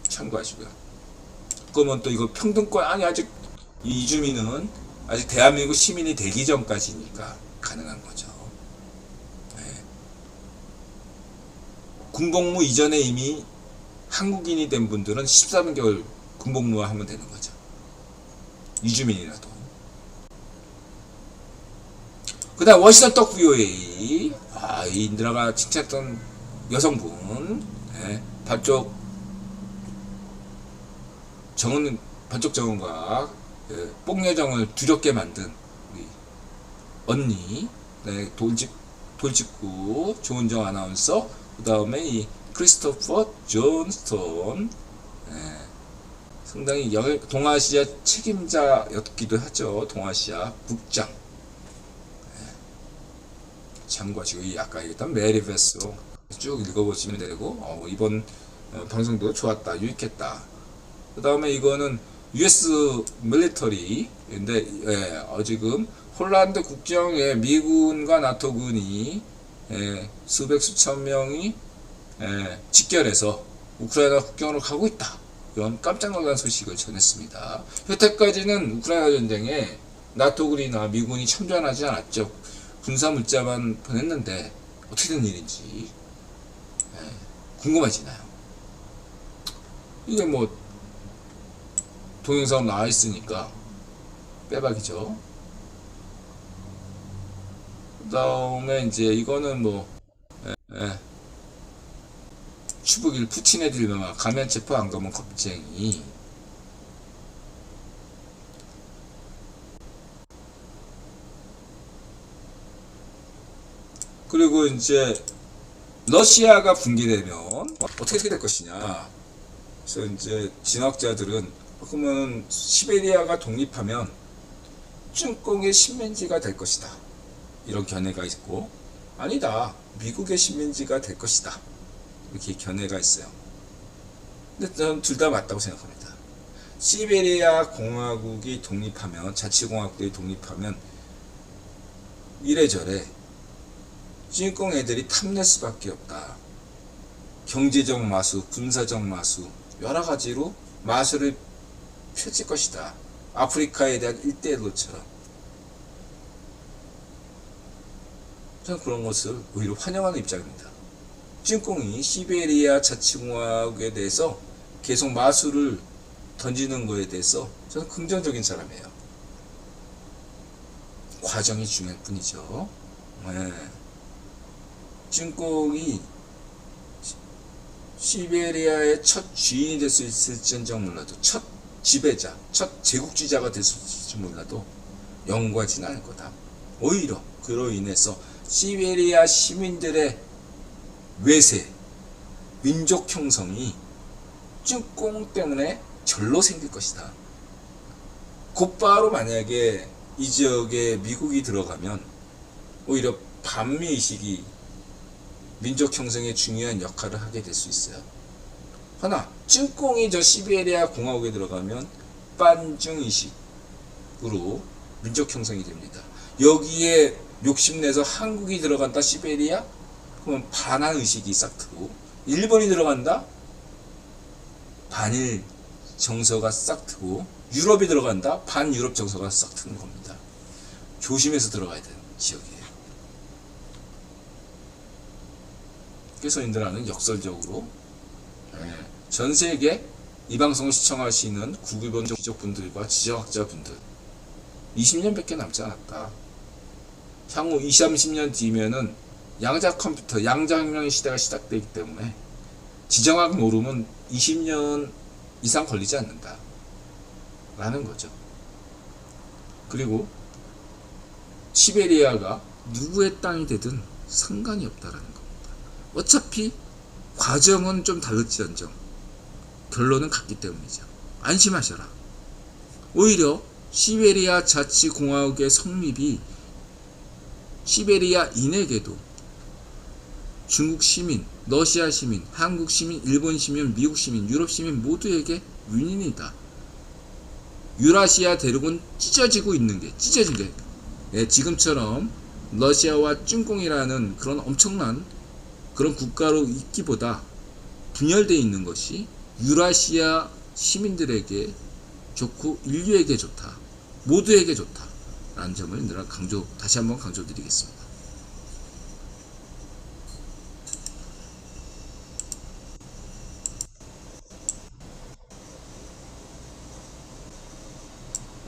참고하시고요. 그러면 또 이거 평등권, 아니 아직 이주민은 아직 대한민국 시민이 되기 전까지니까 가능한 거죠. 네. 군복무 이전에 이미 한국인이 된 분들은 13개월 군복무와 하면 되는 거죠. 이주민이라도. 그 다음 워싱턴 떡 VOA. 이 인드라가 칭찬했던 여성분. 네. 반쪽 정원과 뽕여정을 두렵게 만든 우리 언니. 네. 돌직구 조은정 아나운서. 그 다음에 이 크리스토퍼 존 스톤. 네. 상당히 동아시아 책임자였기도 하죠. 동아시아 국장. 네. 참고하시고, 이 아까 얘기했던 메리 베스로 쭉 읽어보시면 되고, 이번 방송도 좋았다, 유익했다. 그 다음에 이거는 US 밀리터리인데, 지금 폴란드 국경에 미군과 나토군이 수백 수천 명이 직결해서 우크라이나 국경으로 가고 있다. 이런 깜짝 놀란 소식을 전했습니다. 여태까지는 우크라이나 전쟁에 나토군이나 미군이 참전하지 않았죠. 군사 문자만 보냈는데 어떻게 된 일인지 궁금해지나요? 이게 뭐 동영상 나와 있으니까 빼박이죠. 그 다음에 이제 이거는 뭐 추북일 푸틴의 딜레마, 가면 체포 안 가면 겁쟁이. 그리고 이제 러시아가 붕괴되면 어떻게 될 것이냐. 그래서 이제 진학자들은 그러면 시베리아가 독립하면 쭈꽁의 식민지가 될 것이다. 이런 견해가 있고, 아니다, 미국의 식민지가 될 것이다. 이렇게 견해가 있어요. 근데 저는 둘 다 맞다고 생각합니다. 시베리아 공화국이 독립하면, 자치공화국들이 독립하면 이래저래 찐꽁 애들이 탐낼 수밖에 없다. 경제적 마수, 군사적 마수, 여러 가지로 마수를 펼칠 것이다. 아프리카에 대한 일대일로처럼. 저는 그런 것을 오히려 환영하는 입장입니다. 찐꽁이 시베리아 자치공화국에 대해서 계속 마수를 던지는 거에 대해서 저는 긍정적인 사람이에요. 과정이 중요할 뿐이죠. 찐꽁이 시베리아의 첫 주인이 될 수 있을지언정 몰라도, 첫 지배자, 첫 제국주의자가 될 수 있을지 몰라도 영구하지는 않을 거다. 오히려 그로 인해서 시베리아 시민들의 외세, 민족 형성이 찐꽁 때문에 절로 생길 것이다. 곧바로 만약에 이 지역에 미국이 들어가면 오히려 반미의식이 민족 형성에 중요한 역할을 하게 될 수 있어요. 하나, 찐꽁이 저 시베리아 공화국에 들어가면 반중의식으로 민족 형성이 됩니다. 여기에 욕심내서 한국이 들어간다, 시베리아? 그러면 반한 의식이 싹 트고, 일본이 들어간다? 반일 정서가 싹 트고, 유럽이 들어간다? 반유럽 정서가 싹 트는 겁니다. 조심해서 들어가야 되는 지역이에요. 그래서 인도라는 역설적으로 전 세계 이 방송을 시청하시는 국위본적분들과 지정학자분들 20년밖에 남지 않았다. 향후 20, 30년 뒤면은 양자 컴퓨터, 양자혁명의 시대가 시작되기 때문에 지정학 노름은 20년 이상 걸리지 않는다 라는 거죠. 그리고 시베리아가 누구의 땅이 되든 상관이 없다라는 겁니다. 어차피 과정은 좀 다를지언정 결론은 같기 때문이죠. 안심하셔라. 오히려 시베리아 자치공화국의 성립이 시베리아인에게도 중국 시민, 러시아 시민, 한국 시민, 일본 시민, 미국 시민, 유럽 시민 모두에게 윈윈이다. 유라시아 대륙은 찢어지고 있는 게, 지금처럼 러시아와 찐꽁이라는 그런 엄청난 그런 국가로 있기보다 분열되어 있는 것이 유라시아 시민들에게 좋고 인류에게 좋다. 모두에게 좋다. 라는 점을 늘 다시 한번 강조드리겠습니다.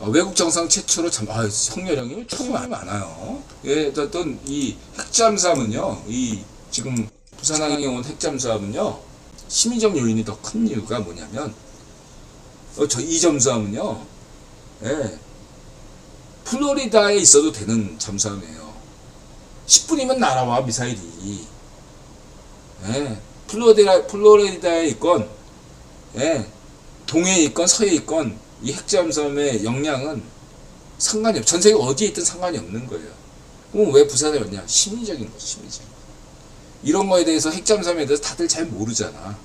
외국 정상 최초로 성렬형이 총이 많아요. 예, 어떤 이 핵잠수함은요, 이 지금 부산항에 온 핵잠수함은요, 심리적 요인이 더 큰 이유가 뭐냐면, 이 잠수함은요, 예, 플로리다에 있어도 되는 잠수함이에요. 10분이면 날아와 미사일이. 예, 플로리다에 있건, 예, 동해에 있건 서해에 있건. 이 핵잠수함의 역량은 상관이 없, 전 세계 어디에 있든 상관이 없는 거예요. 그럼 왜 부산에 왔냐? 심리적인 거죠, 심리적. 이런 거에 대해서 핵잠수함에 대해서 다들 잘 모르잖아.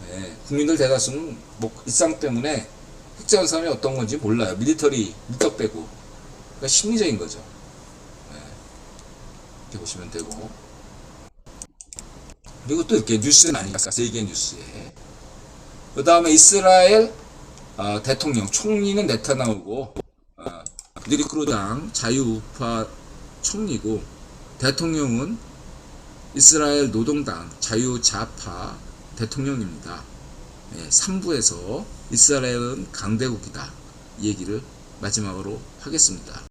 네, 국민들 대다수는 뭐 일상 때문에 핵잠수함이 어떤 건지 몰라요. 밀리터리 물떡대고. 그러니까 심리적인 거죠. 네, 이렇게 보시면 되고. 그리고 또 이렇게 뉴스는 아니까 세계 뉴스에. 그 다음에 이스라엘 대통령, 총리는 네타냐후고 리쿠르당 자유우파 총리고, 대통령은 이스라엘 노동당 자유좌파 대통령입니다. 3부에서 이스라엘은 강대국이다, 이 얘기를 마지막으로 하겠습니다.